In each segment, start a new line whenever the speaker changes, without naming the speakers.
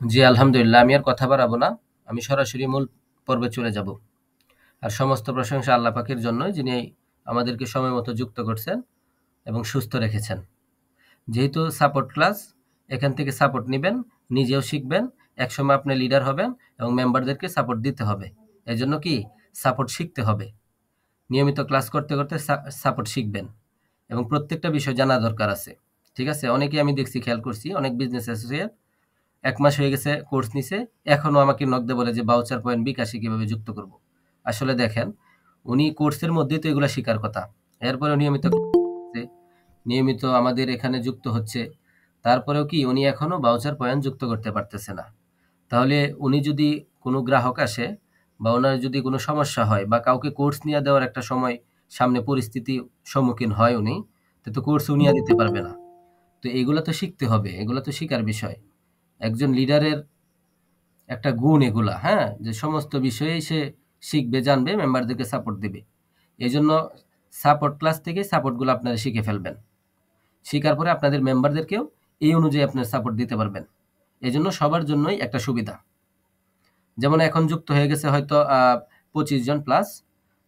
জি, আলহামদুলিল্লাহ। আমি আর কথা বাড়াবো না। আমি সরাসরি মূল পর্বে চলে যাব। আর সমস্ত প্রশংসা আল্লাহ পাকের জন্যই, যিনি আমাদেরকে সময়মতো যুক্ত করছেন এবং সুস্থ রেখেছেন। যেহেতু সাপোর্ট ক্লাস, এখান থেকে সাপোর্ট নিবেন, নিজেও শিখবেন, একসময় আপনি লিডার হবেন এবং মেম্বারদেরকে সাপোর্ট দিতে হবে। এজন্য কি সাপোর্ট শিখতে হবে। নিয়মিত ক্লাস করতে করতে সাপোর্ট শিখবেন এবং প্রত্যেকটা বিষয় জানা দরকার আছে। ঠিক আছে? অনেকেই আমি দেখছি, খেয়াল করছি, অনেক বিজনেস অ্যাসোসিয়েট ১ মাস হয়ে গেছে কোর্স নিছে, এখনো আমাকে নক দিয়ে বলে যে ভাউচার পয়েন্ট বিকাশে কিভাবে যুক্ত করব। আসলে দেখেন, উনি কোর্সের মধ্যেই তো এগুলা শিকার কথা। এরপরেও নিয়মিত আমাদের এখানে যুক্ত হচ্ছে। তারপরেও কি উনি এখনো ভাউচার পয়েন্ট যুক্ত করতে পারতেছে না। তাহলে উনি যদি কোনো গ্রাহক আসে বা ওনার যদি কোনো সমস্যা হয় বা কাউকে কোর্স নিয়ে দেওয়ার একটা সময় সামনে পরিস্থিতি সম্মুখীন হয় উনি, তো কোর্স উনি আর দিতে পারবে না। তো এগুলা তো শিখতে হবে, এগুলা তো শিখার বিষয়। একজন লিডারের একটা গুণ এগুলা, হ্যাঁ? যে সমস্ত বিষয়েই সে শিখবে, জানবে, মেম্বারদেরকে সাপোর্ট দিবে। এজন্য সাপোর্ট ক্লাস থেকে সাপোর্টগুলো আপনারা শিখে ফেলবেন। শিখার পরে আপনাদের মেম্বারদেরকেও এই অনুযায়ী আপনারা সাপোর্ট দিতে পারবেন। এজন্য সবার জন্যই একটা সুবিধা। যেমন এখন যুক্ত হয়ে গেছে হয়তো ২৫ জন প্লাস।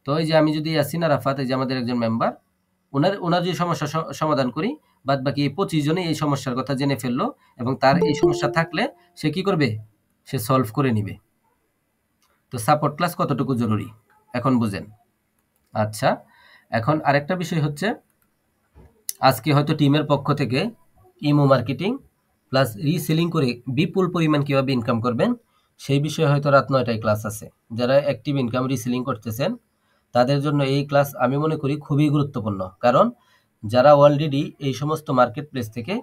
তো এই যে আমি যদি ইয়াসিন আরাফাত, এই যে আমাদের একজন মেম্বার, উনার যে সমস্যা সমাধান করি, বাদবাকি এই ২৫ জনই এই সমস্যার কথা জেনে ফেললো এবং তার এই সমস্যা থাকলে সে কি করবে? সে সলভ করে নিবে। তো সাপোর্ট ক্লাস কতটুকু জরুরি এখন বুঝেন। আচ্ছা, এখন আরেকটা বিষয় হচ্ছে, আজকে হয়তো টিমের পক্ষ থেকে ইমো মার্কেটিং প্লাস রিসেলিং করে বিপুল পরিমাণ কিভাবে ইনকাম করবেন সেই বিষয়ে হয়তো রাত ৯টায় ক্লাস আছে। যারা অ্যাক্টিভ ইনকাম রিসেলিং করতেছেন তাদের জন্য এই ক্লাস আমি মনে করি খুবই গুরুত্বপূর্ণ। কারণ যারা অলরেডি এই সমস্ত মার্কেট প্লেস থেকে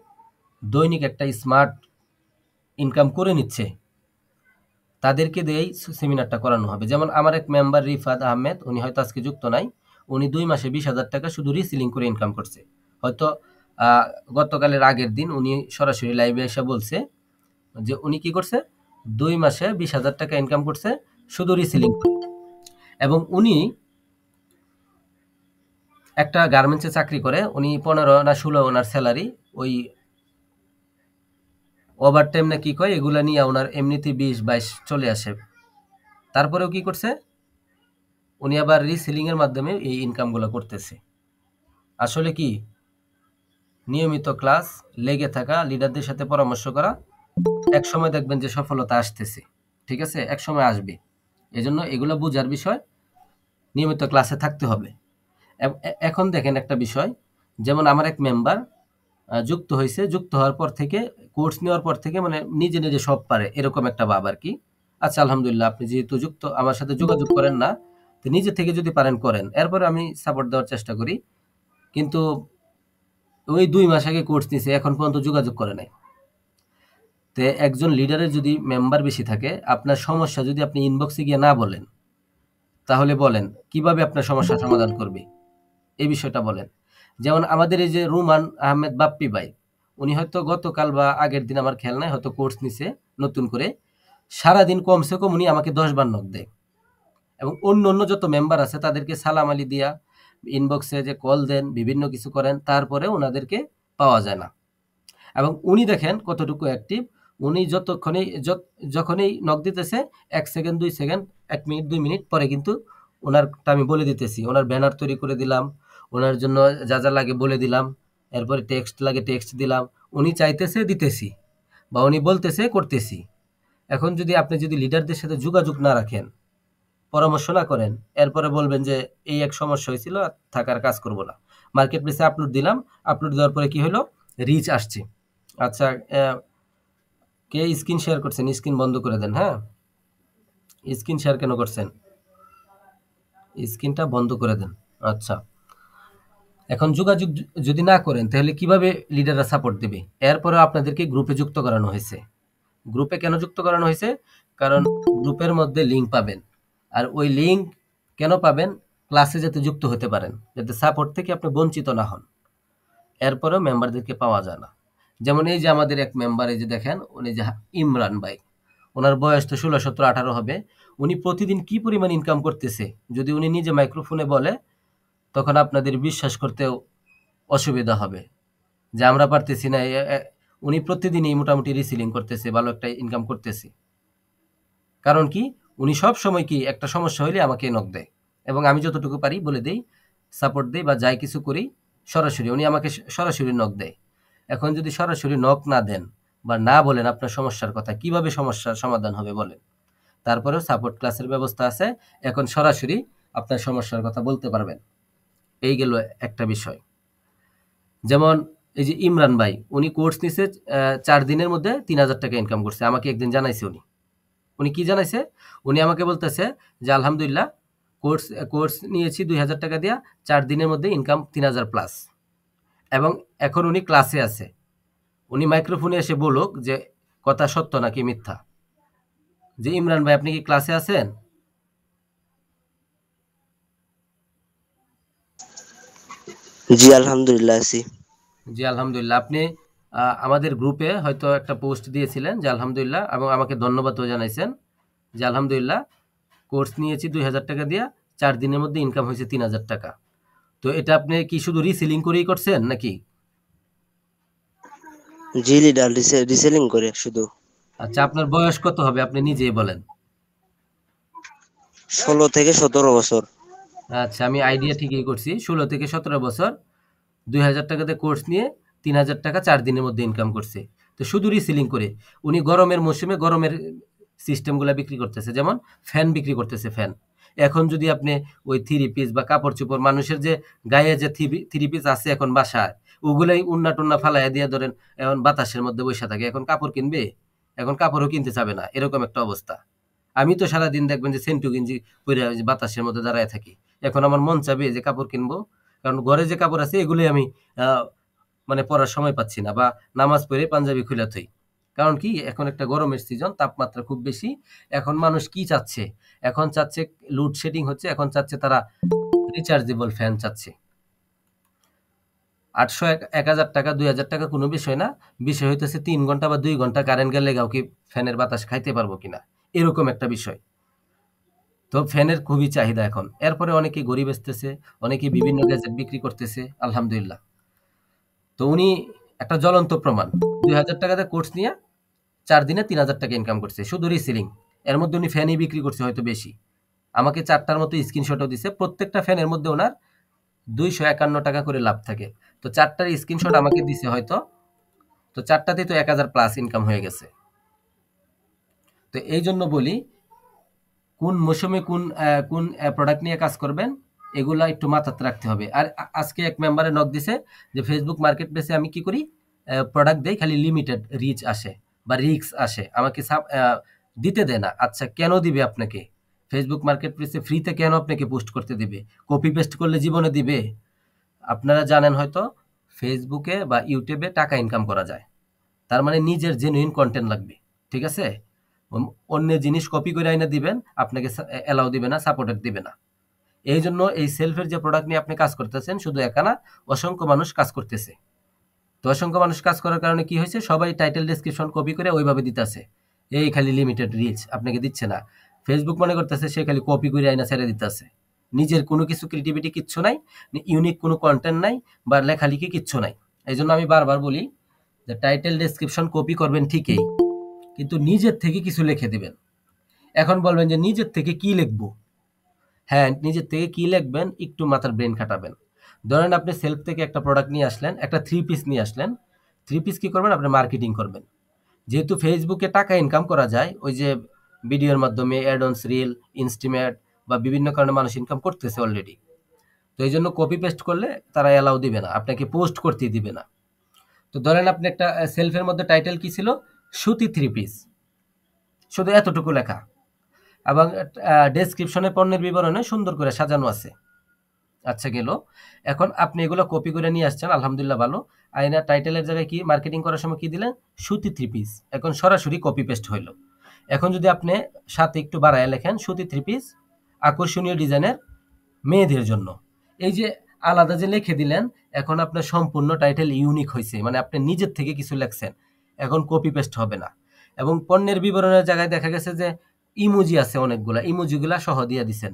দৈনিক একটা স্মার্ট ইনকাম করে নিচ্ছে, তাদেরকে দিয়েই সেমিনারটা করানো হবে। যেমন আমার এক মেম্বার রিফাত আহমেদ, উনি হয়তো আজকে যুক্ত নাই। উনি ২ মাসে ২০,০০০ টাকা শুধু রিসেলিং করে ইনকাম করছে। হয়তো গতকালের আগের দিন উনি সরাসরি লাইভে এসে বলছে যে উনি কি করছে, ২ মাসে ২০,০০০ টাকা ইনকাম করছে শুধু রিসেলিং করে। এবং উনি একটা গার্মেন্টসে চাকরি করে, উনি ১৫ না ১৬ ওনার স্যালারি, ওই ওভার টাইম না কি কয় এগুলা নিয়ে ওনার এমনিতেই ২০-২২ চলে আসে। তারপরেও কি করছে, উনি আবার রিসেলিং এর মাধ্যমে এই ইনকামগুলো করতেছে। আসলে কি নিয়মিত ক্লাস, লেগে থাকা, লিডারদের সাথে পরামর্শ করা, এক সময় দেখবেন যে সফলতা আসতেছে। ঠিক আছে? এক সময় আসবে। এজন্য এগুলো বোঝার বিষয়, নিয়মিত ক্লাসে থাকতে হবে। এখন দেখেন একটা বিষয়, যেমন আমার এক মেম্বার যুক্ত হয়েছে, যুক্ত হওয়ার পর থেকে, কোর্স নেওয়ার পর থেকে মানে নিজে নিজে সব পারে এরকম একটা ভাব আর কি। আচ্ছা, আলহামদুলিল্লাহ, আপনি যেহেতু যুক্ত, আমার সাথে যোগাযোগ করেন না, তো নিজে থেকে যদি পারেন করেন, এরপরে আমি সাপোর্ট দেওয়ার চেষ্টা করি। কিন্তু ওই ২ মাস আগে কোর্স নিছে, এখন পর্যন্ত যোগাযোগ করে নাই। তো একজন লিডারের যদি মেম্বার বেশি থাকে, আপনার সমস্যা যদি আপনি ইনবক্সে গিয়ে না বলেন, তাহলে বলেন কিভাবে আপনার সমস্যার সমাধান করবে? এই বিষয়টা বলেন। যেমন আমাদের এই যে রুমান আহমেদ বাপ্পি ভাই, উনি হয়তো গতকাল বা আগের দিন, আমার খেয়াল নাই, হয়তো কোর্স নিছে নতুন করে। সারাদিন কমসে কম উনি আমাকে ১০ বার নক দেয় এবং অন্য যত মেম্বার আছে তাদেরকে সালাম আলী দিয়া, ইনবক্সে যে কল দেন, বিভিন্ন কিছু করেন, তারপরে ওনাদেরকে পাওয়া যায় না। এবং উনি দেখেন কতটুকু অ্যাক্টিভ। উনি যখনই নক দিতেছে ১ সেকেন্ড, ২ সেকেন্ড, ১ মিনিট, ২ মিনিট পরে কিন্তু ওনারটা আমি বলে দিতেছি। ওনার ব্যানার তৈরি করে দিলাম, ওনার জন্য যা লাগে বলে দিলাম। এরপরে টেক্সট লাগে টেক্সট দিলাম। উনি চাইতেছে দিতেছি, বা উনি বলতেছে করতেছি। এখন আপনি যদি লিডারদের সাথে যোগাযোগ না রাখেন, পরামর্শ না করেন, এরপরে বলবেন যে এই এক সমস্যা হয়েছিল, আর থাকার কাজ করব না। মার্কেট প্লেসে আপলোড দিলাম, আপলোড দেওয়ার পরে কি হলো, রিচ আসছে। আচ্ছা, কে স্ক্রিন শেয়ার করছেন স্ক্রিন বন্ধ করে দেন। হ্যাঁ, স্ক্রিন শেয়ার কেন করছেন? স্ক্রিনটা বন্ধ করে দেন। আচ্ছা, এখন যোগাযোগ যদি না করেন তাহলে কিভাবে লিডাররা সাপোর্ট দেবে? এরপরে আপনাদেরকে গ্রুপে যুক্ত করানো হয়েছে। গ্রুপে কেন যুক্ত করানো হয়েছে? কারণ গ্রুপের মধ্যে লিঙ্ক পাবেন। আর ওই লিঙ্ক কেন পাবেন? ক্লাসে যাতে যুক্ত হতে পারেন, যাতে সাপোর্ট থেকে আপনি বঞ্চিত না হন। এরপরেও মেম্বারদেরকে পাওয়া যায় না। যেমন এই যে আমাদের এক মেম্বার, এই যে দেখেন, উনি যে ইমরান ভাই, ওনার বয়স তো ১৬, ১৭, ১৮ হবে। উনি প্রতিদিন কি পরিমাণ ইনকাম করতেছে যদি উনি নিজে মাইক্রোফোনে বলে, তখন আপনাদের বিশ্বাস করতেও অসুবিধা হবে যে আমরা পারতেছি না। উনি প্রতিদিনই মোটামুটি রিসেলিং করতেছে, ভালো একটা ইনকাম করতেছে। কারণ কি, উনি সব সময় কি একটা সমস্যা হইলে আমাকে নক দেয় এবং আমি যতটুকু পারি বলে দেই, সাপোর্ট দেই বা যাই কিছু করি সরাসরি উনি আমাকে সরাসরি নক দেয়। এখন যদি সরাসরি নক না দেন বা না বলেন আপনার সমস্যার কথা, কিভাবে সমস্যার সমাধান হবে বলেন? তারপরেও সাপোর্ট ক্লাসের ব্যবস্থা আছে, এখন সরাসরি আপনার সমস্যার কথা বলতে পারবেন। এই গেল একটা বিষয়। যেমন এই যে ইমরান ভাই, উনি কোর্স নিছে 4 দিনের মধ্যে 3000 টাকা ইনকাম করছে, আমাকে একদিন জানাইছে। উনি কি জানাইছে, উনি আমাকে বলতেছে যে আলহামদুলিল্লাহ কোর্স নিয়েছি 2000 টাকা দিয়া, 4 দিনের মধ্যে ইনকাম 3000 প্লাস, এবং এখন উনি ক্লাসে আছে। উনি মাইক্রোফোনে এসে বলুক যে কথা সত্য নাকি মিথ্যা। যে ইমরান ভাই, আপনি কি ক্লাসে আছেন?
জি আলহামদুলিল্লাহ আছি।
জি আলহামদুলিল্লাহ। আপনি আমাদের গ্রুপে হয়তো একটা পোস্ট দিয়েছিলেন যে আলহামদুলিল্লাহ, এবং আমাকে ধন্যবাদও জানাইছেন যে আলহামদুলিল্লাহ কোর্স নিয়েছি 2000 টাকা দিয়া, 4 দিনের মধ্যে ইনকাম হয়েছে 3000 টাকা। তো এটা আপনি কি শুধু রিসেলিং করেই করছেন নাকি?
জি লিডার, রিসেলিং করে শুধু।
আচ্ছা, আপনার বয়স কত হবে আপনি নিজেই বলেন?
16 থেকে 17 বছর।
আচ্ছা, আমি আইডিয়া ঠিকই করছি। 16 থেকে 17 বছর, 2000 টাকাতে কোর্স নিয়ে 3000 টাকা 4 দিনের মধ্যে ইনকাম করছে। তো শুধু রিসেলিং করে উনি গরমের মৌসুমে গরমের সিস্টেমগুলো বিক্রি করতেছে, যেমন ফ্যান বিক্রি করতেছে, ফ্যান। এখন যদি আপনি ওই থ্রি পিস বা কাপড় চোপড়, মানুষের যে গায়ে যে থ্রি পিস আছে এখন বাসায়, ওগুলাই উন্না টুন্না ফালাইয়া দিয়ে ধরেন এখন বাতাসের মধ্যে বসে থাকে, এখন কাপড় কিনবে? এখন কাপড়ও কিনতে চাবে না, এরকম একটা অবস্থা। আমি তো সারাদিন দেখবেন যে সেন্টু গেঞ্জি পরে বাতাসের মধ্যে দাঁড়ায় থাকি। এখন আমার মন চাবে যে কাপড় কিনবো, কারণ ঘরে যে কাপড় আছে এগুলোই আমি আহ, মানে পরার সময় পাচ্ছি না, বা নামাজ পড়ে পাঞ্জাবি খুলে থই। কারণ কি, এখন একটা গরমের সিজন, তাপমাত্রা খুব বেশি। এখন মানুষ কি চাচ্ছে, এখন চাচ্ছে লোডশেডিং হচ্ছে, এখন চাচ্ছে তারা রিচার্জেবল ফ্যান চাচ্ছে। 800 1000 টাকা 2000 টাকা কোনো বিষয় না, বিষয় হইতেছে 3 ঘন্টা বা 2 ঘন্টা কারেন্ট গেলে গাও কি ফ্যানের বাতাস খাইতে পারবো কিনা, এরকম একটা বিষয়। তো ফ্যানের খুবই চাহিদা এখন। এরপরে অনেকে গড়ি বেচতেছে, অনেকে বিভিন্ন গ্যাজেট বিক্রি করতেছে, আলহামদুলিল্লাহ। তো উনি একটা জ্বলন্ত প্রমাণ। 2000 টাকাতে কোর্স নিয়ে 4 দিনে 3000 টাকা ইনকাম করছে শুধু রিসেলিং। এর মধ্যে উনি ফ্যানই বিক্রি করছে হয়তো বেশি। আমাকে 4টার মতো স্ক্রিনশটও দিছে, প্রত্যেকটা ফ্যানের মধ্যে ওনার 251 টাকা করে লাভ থাকে। তো 4টার স্ক্রিনশট আমাকে দিছে হয়তো, তো 4টাতেই তো 1000 প্লাস ইনকাম হয়ে গেছে। তো এই জন্য বলি, কোন মৌসুমে কোন কোন প্রোডাক্ট নিয়ে কাজ করবেন, এগুলা একটু মাথাতে রাখতে হবে। আর আজকে এক মেম্বারে নক দিছে যে ফেসবুক মার্কেট প্লেসে আমি কি করি, প্রোডাক্ট দেই, খালি লিমিটেড রিচ আসে বা রিক্স আসে, আমাকে দিতে দেয় না। আচ্ছা, কেন দিবে আপনাকে? ফেসবুক মার্কেট প্লেসে ফ্রিতে কেন আপনাকে পোস্ট করতে দিবে? কপি পেস্ট করলে জীবনে দিবে? আপনারা জানেন হয়তো, ফেসবুকে বা ইউটিউবে টাকা ইনকাম করা যায়, তার মানে নিজের জেনুইন কন্টেন্ট লাগবে। ঠিক আছে? অন্যের জিনিস কপি করে আইনা দিবেন, আপনাকে এলাও দিবে না, সাপোর্টেড দিবে না। এই জন্য এই সেলফের যে প্রোডাক্ট নিয়ে আপনি কাজ করতেছেন, শুধু একা না, অসংখ্য মানুষ কাজ করতেছে। তো অসংখ্য মানুষ কাজ করার কারণে কি হয়েছে, সবাই টাইটেল ডেসক্রিপশন কপি করে ওইভাবে দিতেছে, এই খালি লিমিটেড রিচ আপনাকে দিচ্ছে না। ফেসবুক মনে করতেছে সে খালি কপি করে আইনা ছেড়ে দিতেছে, নিজের কোনো কিছু ক্রিয়েটিভিটি কিচ্ছু নাই, ইউনিক কোনো কন্টেন্ট নাই, বা লেখালেখি কিচ্ছু নাই। এই জন্য আমি বারবার বলি যে টাইটেল ডেসক্রিপশন কপি করবেন ঠিকই, কিন্তু নিজের থেকে কিছু লিখে দিবেন। এখন বলবেন যে নিজের থেকে কি লিখবো? হ্যাঁ, নিজের থেকে কি লিখবেন, একটু মাথার ব্রেন খাটাবেন। ধরেন আপনি সেলফ থেকে একটা প্রোডাক্ট নিয়ে আসলেন, একটা থ্রি পিস নিয়ে আসলেন। থ্রি পিস কি করবেন, আপনি মার্কেটিং করবেন। যেহেতু ফেসবুকে টাকা ইনকাম করা যায়, ওই যে ভিডিওর মাধ্যমে অ্যাডন্স, রিল, ইনস্টিমেট বা বিভিন্ন কারণে মানুষ ইনকাম করতেছে অলরেডি। তো এই জন্য কপি পেস্ট করলে তারা অ্যালাউ দিবে না, আপনাকে পোস্ট করতেই দিবে না। তো ধরেন আপনি একটা সেলফের মধ্যে টাইটেল কি ছিল, সুতি থ্রি পিস, শুধু এতটুকু লেখা, এবং ডেসক্রিপশনে পণ্যের বিবরণে সুন্দর করে সাজানো আছে। আচ্ছা, গেল। এখন আপনি এগুলো কপি করে নিয়ে আসছেন, আলহামদুলিল্লাহ, ভালো। আইনা টাইটেলের জায়গায় কি মার্কেটিং করার সময় কি দিলেন, সুতি থ্রি পিস, এখন সরাসরি কপি পেস্ট হইল। এখন যদি আপনি সাথে একটু বাড়ায় লেখেন, সুতি থ্রি পিস, আকর্ষণীয় ডিজাইনের মেয়েদের জন্য, এই যে আলাদা যে লিখে দিলেন, এখন আপনার সম্পূর্ণ টাইটেল ইউনিক হয়েছে, মানে আপনি নিজের থেকে কিছু লেখছেন, এখন কপি পেস্ট হবে না। এবং পণ্যের বিবরণের জায়গায় দেখা গেছে যে ইমোজি আছে অনেকগুলা, ইমোজিগুলা সহ দিয়ে দিছেন,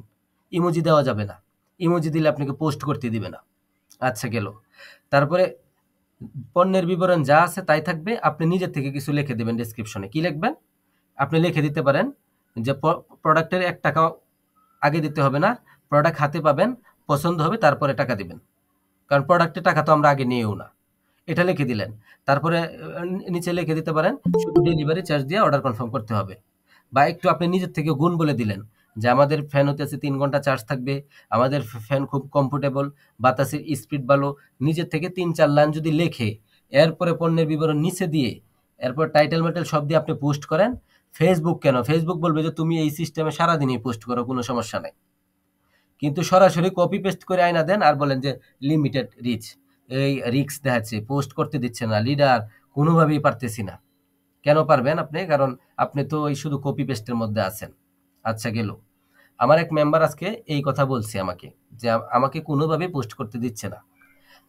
ইমোজি দেওয়া যাবে না, ইমোজি দিলে আপনাকে পোস্ট করতে দিবে না। আচ্ছা, গেল। তারপরে পণ্যের বিবরণ যা আছে তাই থাকবে, আপনি নিজের থেকে কিছু লিখে দেবেন ডেসক্রিপশনে। কি লিখবেন? আপনি লিখে দিতে পারেন যে প্রোডাক্টের ১ টাকাও আগে দিতে হবে না, প্রোডাক্ট হাতে পাবেন, পছন্দ হবে তারপরে টাকা দিবেন। কারণ প্রোডাক্টের টাকা তো আমরা আগে নিয়েও না। এটা লিখে দিলেন। তারপরে নিচে লিখে দিতে পারেন শুধু ডেলিভারি চার্জ দিয়ে অর্ডার কনফার্ম করতে হবে। বা একটু আপনি নিজের থেকে গুণ বলে দিলেন যে আমাদের ফ্যান হতেছে ৩ ঘন্টা চার্জ থাকবে, আমাদের ফ্যান খুব কমফোর্টেবল, বাতাসের স্পিড ভালো। নিজের থেকে ৩-৪ লাইন যদি লেখে, এরপরে পণ্যের বিবরণ নিচে দিয়ে, এরপর টাইটেল মাইটেল সব দিয়ে আপনি পোস্ট করেন। ফেসবুক কেন? ফেসবুক বলবে যে তুমি এই সিস্টেমে সারাদিনই পোস্ট করো, কোনো সমস্যা নাই। কিন্তু সরাসরি কপি পেস্ট করে আয়না দেন আর বলেন যে লিমিটেড রিচ, এই রিক্স দেখাচ্ছে, পোস্ট করতে দিচ্ছে না, লিডার কোনোভাবেই পারতেছি না। কেন পারবেন আপনি? কারণ আপনি তো ওই শুধু কপি পেস্টের মধ্যে আছেন। আচ্ছা গেল। আমার এক মেম্বার আজকে এই কথা বলছে আমাকে যে আমাকে কোনোভাবেই পোস্ট করতে দিচ্ছে না।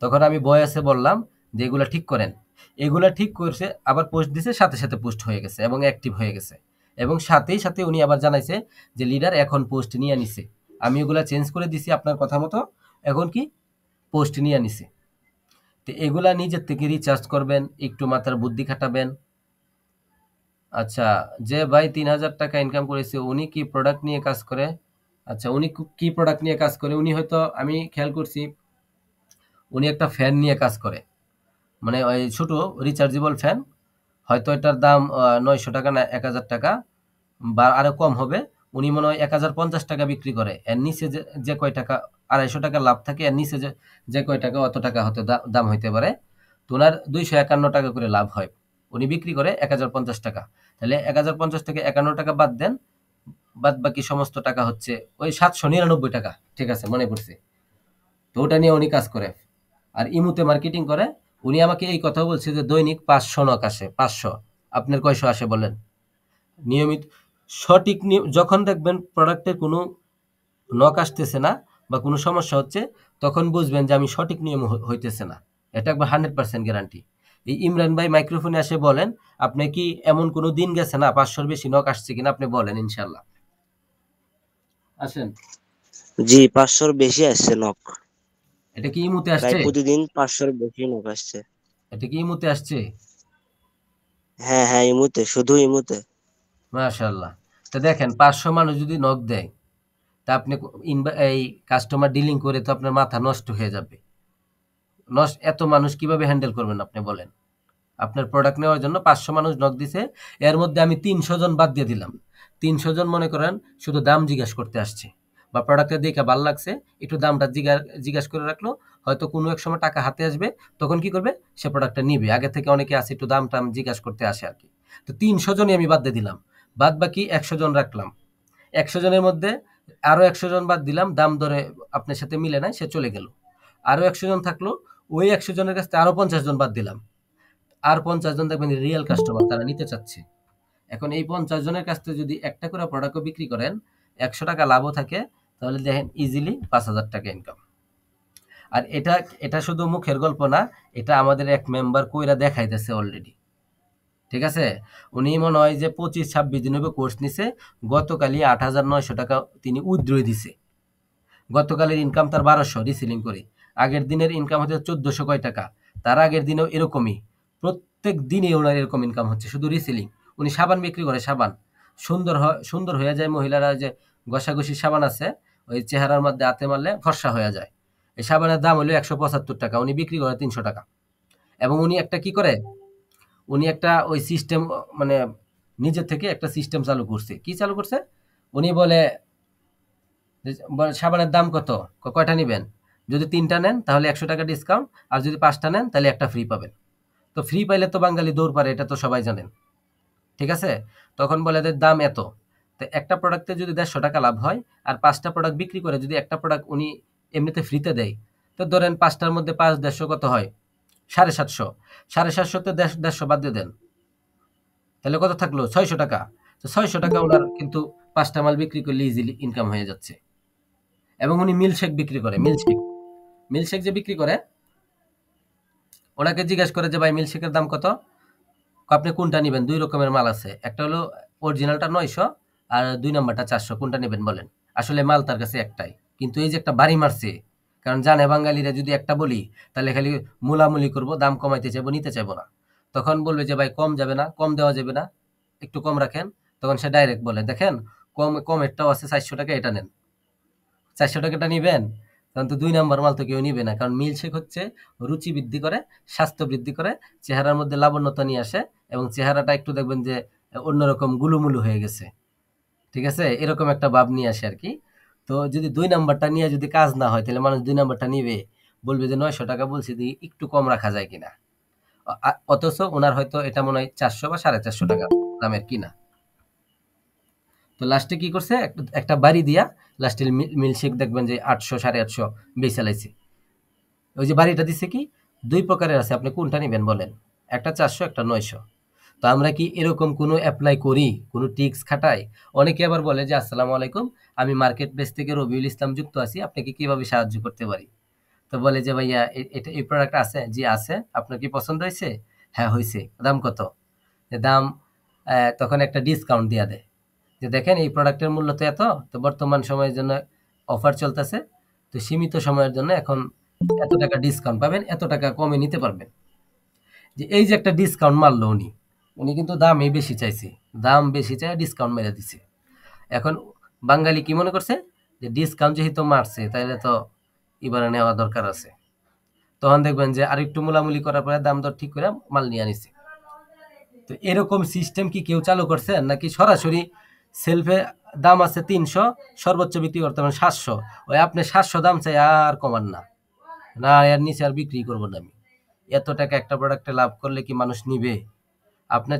তখন আমি ভয়েসে বললাম যে এগুলা ঠিক করেন। এগুলা ঠিক করছে, আবার পোস্ট দিছে, সাথে সাথে পোস্ট হয়ে গেছে এবং অ্যাক্টিভ হয়ে গেছে। এবং সাথেই সাথে উনি আবার জানাইছে যে লিডার এখন পোস্ট নিয়ে নিছে। আমি ওগুলা চেঞ্জ করে দিছি আপনার কথা মতো, এখন কি পোস্ট নিয়ে নিছে। তো এগুলা নিজের থেকে রিচার্জ করবেন, একটু মাথার বুদ্ধি খাটাবেন। আচ্ছা, যে ভাই ৩,০০০ টাকা ইনকাম করেছে উনি কি প্রোডাক্ট নিয়ে কাজ করে? আচ্ছা, উনি কি প্রোডাক্ট নিয়ে কাজ করে? উনি হয়তো, আমি খেয়াল করছি, উনি একটা ফ্যান নিয়ে কাজ করে। মানে ওই ছোট রিচার্জেবল ফ্যান। হয়তো এটার দাম ৯০০ টাকা না ১,০০০ টাকা বা আরো কম হবে। উনি মনে হয় ১,০৫০ টাকা বিক্রি করে। এর নিচে যে কয় টাকা, ২৫০ টাকা লাভ থাকে, এর নিচে যে কয় টাকা অত টাকা হয়তো দাম হইতে পারে। তো ওনার ২৫১ টাকা করে লাভ হয়। উনি বিক্রি করে ১,০৫০ টাকা। তাহলে ১,০৫০ থেকে ৫১ টাকা বাদ দেন, বাদ বাকি সমস্ত টাকা হচ্ছে ওই ৭৯৯ টাকা। ঠিক আছে, মনে পড়ছে। তো ওটা নিয়ে উনি কাজ করে। আর ইমুতে মার্কেটিং করে। উনি আমাকে এই কথা বলছে যে দৈনিক ৫০০ নক আসে। ৫০০। আপনার কয়শো আসে বলেন? নিয়মিত সঠিক যখন দেখবেন প্রোডাক্টের কোনো নক আসতেছে না বা কোনো সমস্যা হচ্ছে, তখন বুঝবেন যে আমি সঠিক নিয়ম হইতেছে না। এটা একবার 100% গ্যারান্টি। এই ইমরান ভাই মাইক্রোফোনে আসে বলেন, আপনি কি এমন কোনো দিন গেছে না ৫০০-র বেশি নক আসছে কিনা? আপনি বলেন ইনশাল্লাহ। আসেন।
জি, ৫০০-র বেশি আসছে নক।
এটা কি ইমুতে
প্রায়
আসছে?
প্রতিদিন ৫০০-র বেশি নক আসছে।
এটা কি ইমুতে আসছে?
হ্যাঁ হ্যাঁ, ইমুতে, শুধু ইমুতে।
মাশাআল্লাহ। তো দেখেন ৫০০ মানুষ যদি নক দেয়, তা আপনি এই কাস্টমার ডিলিং করে তো আপনার মাথা নষ্ট হয়ে যাবে। এত মানুষ কিভাবে হ্যান্ডেল করবেন আপনি বলেন? আপনার প্রোডাক্ট নেওয়ার জন্য ৫০০ মানুষ নক দিছে, এর মধ্যে আমি ৩০০ জন বাদ দিয়ে দিলাম। ৩০০ জন মনে করেন শুধু দাম জিজ্ঞাসা করতে আসছে বা প্রোডাক্টটা দেখে ভালো লাগছে, একটু দামটা জিজ্ঞাসা করে রাখলো। হয়তো কোনো এক সময় টাকা হাতে আসবে, তখন কি করবে? সে প্রোডাক্টটা নিবে। আগে থেকে অনেকে আছে একটু দাম টাম জিজ্ঞাসা করতে আসে আর কি। তো ৩০০ জনই আমি বাদ দিয়ে দিলাম। বাদ বাকি ১০০ জন রাখলাম। ১০০ জনের মধ্যে আরো ১০০ জন বাদ দিলাম, দাম দরে আপনার সাথে মিলে নাই, সে চলে গেল। আরো ১০০ জন থাকলো, ওই ১০০ জনের কাছ থেকে আরো ৫০ জন বাদ দিলাম। আর ৫০ জন দেখবেন রিয়েল কাস্টমার, তারা নিতে চাচ্ছে। এখন এই ৫০ জনের কাছ থেকে যদি একটা করে প্রোডাক্টও বিক্রি করেন, ১০০ টাকা লাভও থাকে, তাহলে দেখেন ইজিলি ৫,০০০ টাকা ইনকাম। আর এটা এটা শুধু মুখের গল্প না, এটা আমাদের এক মেম্বার কইরা দেখাইতেছে অলরেডি। ঠিক আছে? উনি মনে হয় যে ২৫-২৬ দিন হবে কোর্স নিছে, গতকালই ৮,৯০০ টাকা তিনি উইথড্র দিছে। গতকালের ইনকাম তার ১২০০ রিসেলিং করে। আগের দিনের ইনকাম হচ্ছে ১৪০০ কয় টাকা। তার আগের দিনেও এরকমই। প্রত্যেক দিনই ওনার এরকম ইনকাম হচ্ছে শুধু রিসেলিং। উনি সাবান বিক্রি করে, সাবান। সুন্দর হয়ে যায় মহিলারা, যে ঘষাঘষির সাবান আছে, ওই চেহারার মধ্যে হাতে মারলে ফর্সা হয়ে যায়। এই সাবানের দাম হলো ১৭৫ টাকা। উনি বিক্রি করে ৩০০ টাকা। এবং উনি একটা কি করে? উনি একটা ওই সিস্টেম, মানে নিজের থেকে একটা সিস্টেম চালু করছে। কি চালু করছে? উনি বলে সাবানের দাম কত? কয়টা নিবেন? যদি ৩ টা নেন তাহলে ১০০ টাকা ডিসকাউন্ট, আর যদি ৫ টা নেন তাহলে একটা ফ্রি পাবেন। তো ফ্রি পাইলে তো বাঙালি দৌড় পারে, এটা তো সবাই জানেন। ঠিক আছে? তখন বলে এদের দাম এত। তো একটা প্রোডাক্টে যদি ১৫০ টাকা লাভ হয়, আর ৫ টা প্রোডাক্ট বিক্রি করে যদি একটা প্রোডাক্ট উনি এমনিতে ফ্রিতে দেয়, তো ধরেন ৫ টার মধ্যে ৫, ১৫০ কত হয়? ৭৫০। ৭৫০ তে ১৫০ বাদ দিয়ে দেন। তাহলে কত থাকলো? ৬০০ টাকা। তো ৬০০ টাকা উনার কিন্তু ৫ টা মাল বিক্রি করলে ইজিলি ইনকাম হয়ে যাচ্ছে। এবং উনি মিল্কশেক বিক্রি করে, মিল্কশেক। মিল্কশেক যে বিক্রি করে, ওনাকে জিজ্ঞেস করে যে ভাই মিল্কশেকের দাম কত? আপনি কোনটা নিবেন? ২ রকমের মাল আছে। একটা হলো অরিজিনালটা ৯০০ আর ২ নাম্বারটা ৪০০। কোনটা নেবেন বলেন? আসলে মাল তার কাছে একটাই। কিন্তু এই যে একটা বাড়ি মারছে, কারণ জানে বাঙালিরা যদি একটা বলি তাহলে খালি মুলামুলি করব, দাম কমাইতে চাইবো, নিতে চাইবো না। তখন বলবে যে ভাই কম যাবে না, কম দেওয়া যাবে না, একটু কম রাখেন। তখন সে ডাইরেক্ট বলে দেখেন কমেরটাও আছে 400 টাকা, এটা নেন। 400 টাকাটা নিবেন, কারণ তো 2 নাম্বার মাল তো কেউ নিবে না। কারণ মিল্কশেক হচ্ছে রুচি বৃদ্ধি করে, স্বাস্থ্য বৃদ্ধি করে, চেহারার মধ্যে লাবণ্যতা নিয়ে আসে, এবং চেহারাটা একটু দেখবেন যে অন্যরকম গুলুমুলু হয়ে গেছে, ঠিক আছে, এরকম একটা ভাব নিয়ে আসে আর কি। তো যদি 2 নাম্বারটা নিয়ে যদি কাজ না হয় তাহলে মানুষ 2 নাম্বারটা নিবে, বলবে যে 900 টাকা বলছি, দিয়ে একটু কম রাখা যায় কিনা। অথচ ওনার হয়তো এটা মনে হয় 400 বা 450 টাকা দামের কিনা। তো লাস্টে কি করছে, একটা বাড়ি দিয়া লাস্টে মিল্কশেক দেখবেন যে 800 850 বেচে লাইছে। ওই যে বাড়িটা দিছে কি, 2 প্রকারের আছে, আপনি কোনটা নেবেন বলেন, একটা 400, একটা 900। তো আমরা কি এরকম কোনো অ্যাপ্লাই করি, কোনো টিক্স খাটাই? অনেকে আবার বলে যে আসসালামু আলাইকুম, আমি মার্কেট প্লেস থেকে রবিউল ইসলাম যুক্ত আছি, আপনাকে কিভাবে সাহায্য করতে পারি? তো বলে যে ভাইয়া এটা এই প্রোডাক্ট আছে, জি আছে, আপনার কি পছন্দ হয়েছে? হ্যাঁ হয়েছে, দাম কত? দাম তখন একটা ডিসকাউন্ট দিয়া দেয়, যে দেখেন এই প্রোডাক্টের মূল্য তো এত, তো বর্তমান সময়ের জন্য অফার চলতেছে, তো সীমিত সময়ের জন্য এখন এত টাকা ডিসকাউন্ট পাবেন, এত টাকা কমে নিতে পারবেন। যে এই যে একটা ডিসকাউন্ট মারলো উনি, উনি কিন্তু দামই বেশি চাইছে, দাম বেশি চাই ডিসকাউন্ট মেরে দিছে। এখন বাঙালি কি মনে করছে, যে ডিসকাউন্ট যেহেতু মারছে তাহলে তো এবারে নেওয়া দরকার আছে। তখন দেখবেন যে আরেকটু মুলামুলি করার পরে দাম দর ঠিক করে মাল নিয়ে আনিছে। তো এরকম সিস্টেম কি কেউ চালু করছে, নাকি সরাসরি সেলফে দাম আছে 300, সর্বোচ্চ বিক্রি করতে পারেন 700, ওই আপনি 700 দাম চাই আর কমান না, না এর নিচে আর বিক্রি করবো না আমি। এত টাকা একটা প্রোডাক্টে লাভ করলে কি মানুষ নিবে? আপনার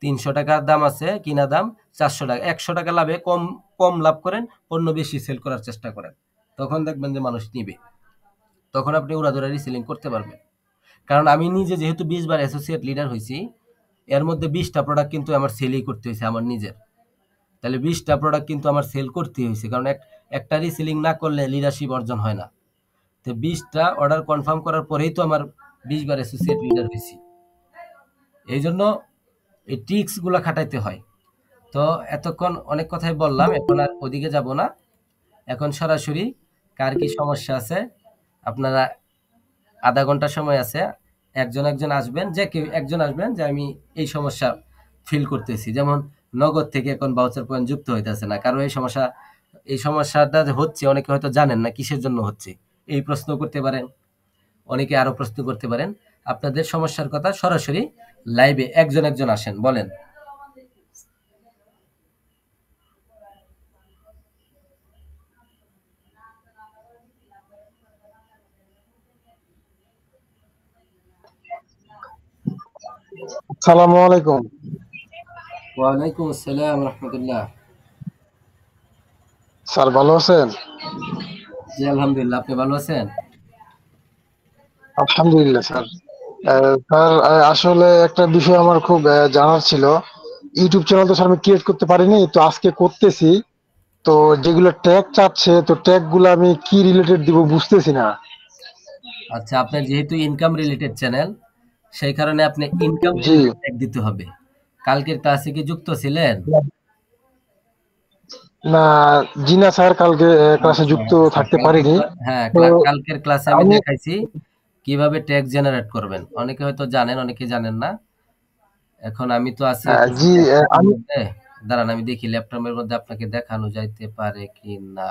300 টাকার দাম আছে কিনা দাম, 400 টাকা, 100 টাকা লাভে কম কম লাভ করেন, পণ্য বেশি সেল করার চেষ্টা করেন, তখন দেখবেন যে মানুষ নিবে, তখন আপনি উড়াধুরা রিসেলিং করতে পারবেন। কারণ আমি নিজে যেহেতু 20 বার অ্যাসোসিয়েট লিডার হয়েছি, এর মধ্যে 20টা প্রোডাক্ট কিন্তু আমার সেলই করতে হয়েছে আমার নিজের। তাহলে 20টা প্রোডাক্ট কিন্তু আমার সেল করতে হয়েছে, কারণ একটা রিসেলিং না করলে লিডারশিপ অর্জন হয় না। তো 20টা অর্ডার কনফার্ম করার পরেই তো আমার 20 বার অ্যাসোসিয়েট লিডার হয়েছি। এই জন্য এই ট্রিক্স গুলা খাটাইতে হয়। তো এতক্ষণ অনেক কথাই বললাম, এখন আর ওদিকে যাব না, এখন সরাসরি কার কি সমস্যা আছে আপনারা, আধা ঘন্টা সময় আছে, একজন একজন আসবেন, যে কেউ একজন আসবেন যে আমি এই সমস্যা ফিল করতেছি, যেমন নগদ থেকে এখন ভাউচার পয়েন্ট যুক্ত হইতেছে না, কারো এই সমস্যা, এই সমস্যাটা যে হচ্ছে অনেকে হয়তো জানেন না কিসের জন্য হচ্ছে, এই প্রশ্ন করতে পারেন, অনেকে আরো প্রশ্ন করতে পারেন। আপনাদের সমস্যার কথা সরাসরি লাইভে একজন একজন আসেন, বলেন।
সালামু আলাইকুম।
ওয়ালাইকুম আসসালাম রহমতুল্লাহ।
স্যার ভালো আছেন?
জি আলহামদুলিল্লাহ, আপনি ভালো আছেন?
আলহামদুলিল্লাহ স্যার। স্যার আসলে একটা বিষয় আমার খুব জানার ছিল। ইউটিউব চ্যানেল তো স্যার আমি ক্রিয়েট করতে পারিনি, তো আজকে করতেছি। তো যেগুলো ট্যাগ চাচ্ছে, তো ট্যাগ গুলো আমি কি রিলেটেড দিব বুঝতেছি না।
আচ্ছা, আপনার যেহেতু ইনকাম রিলেটেড চ্যানেল, সেই কারণে আপনি ইনকাম
জি
রিলেটেড ট্যাগ দিতে হবে। কালকের ক্লাসে কি যুক্ত ছিলেন?
না, জি না স্যার, কালকে ক্লাসে
আচ্ছা
যুক্ত
আচ্ছা,
থাকতে পারিনি।
হ্যাঁ
তো
কালকের ক্লাসে আমি
আমি
দেখাইছি কিভাবে ট্যাগ জেনারেট করবেন, অনেকে হয়তো জানেন, অনেকে জানেন না। এখন আমি তো আছি হইতেছি
জি
ল্যাপটপের
আমি
মধ্যে, দাঁড়ান আমি দেখি ল্যাপটপের মধ্যে আপনাকে দেখানো যাইতে পারে কি না।